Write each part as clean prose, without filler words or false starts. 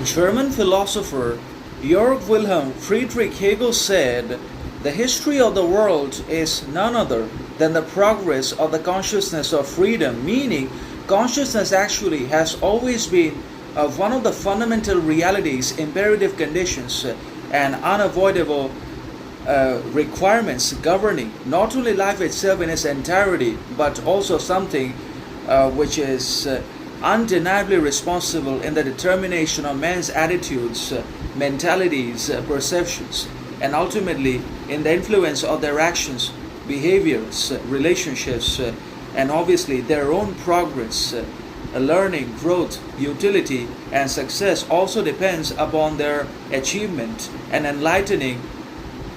German philosopher Georg Wilhelm Friedrich Hegel said, "The history of the world is none other than the progress of the consciousness of freedom," meaning consciousness actually has always been one of the fundamental realities, imperative conditions, and unavoidable requirements governing not only life itself in its entirety, but also something which is undeniably responsible in the determination of man's attitudes, mentalities, perceptions, and ultimately in the influence of their actions, behaviors, relationships, and obviously their own progress. Learning, growth, utility, and success also depends upon their achievement and enlightening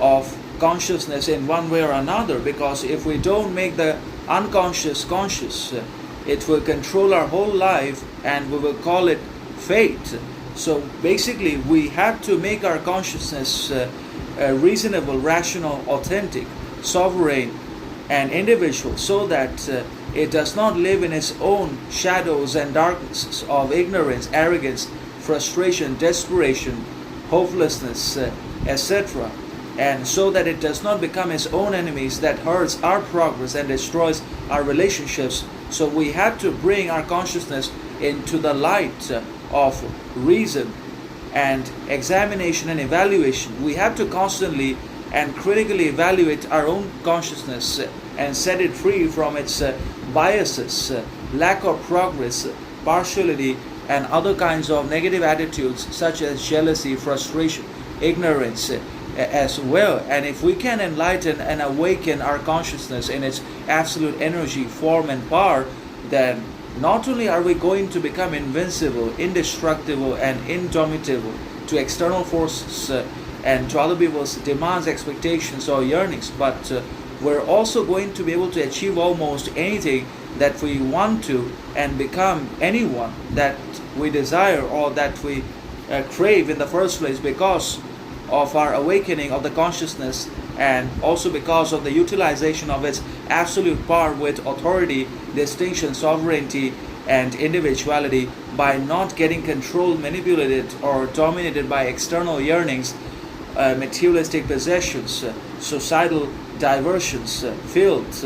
of consciousness in one way or another, because if we don't make the unconscious conscious, it will control our whole life and we will call it fate. So basically we have to make our consciousness reasonable, rational, authentic, sovereign, and individual, so that it does not live in its own shadows and darknesses of ignorance, arrogance, frustration, desperation, hopelessness, etc. And so that it does not become its own enemies that hurts our progress and destroys our relationships. So we have to bring our consciousness into the light of reason and examination and evaluation. We have to constantly and critically evaluate our own consciousness and set it free from its biases, lack of progress, partiality, and other kinds of negative attitudes such as jealousy, frustration, ignorance as well. And if we can enlighten and awaken our consciousness in its absolute energy, form, and power, then not only are we going to become invincible, indestructible, and indomitable to external forces and to other people's demands, expectations, or yearnings, but we're also going to be able to achieve almost anything that we want to and become anyone that we desire or that we crave in the first place, because of our awakening of the consciousness, and also because of the utilization of its absolute power with authority, distinction, sovereignty, and individuality, by not getting controlled, manipulated, or dominated by external yearnings, materialistic possessions, societal diversions, filth,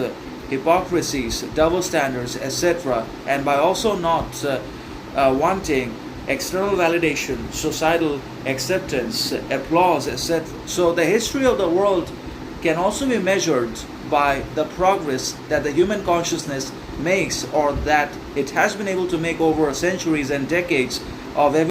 hypocrisies, double standards, etc., and by also not wanting external validation, societal acceptance, applause, etc. So the history of the world can also be measured by the progress that the human consciousness makes, or that it has been able to make over centuries and decades of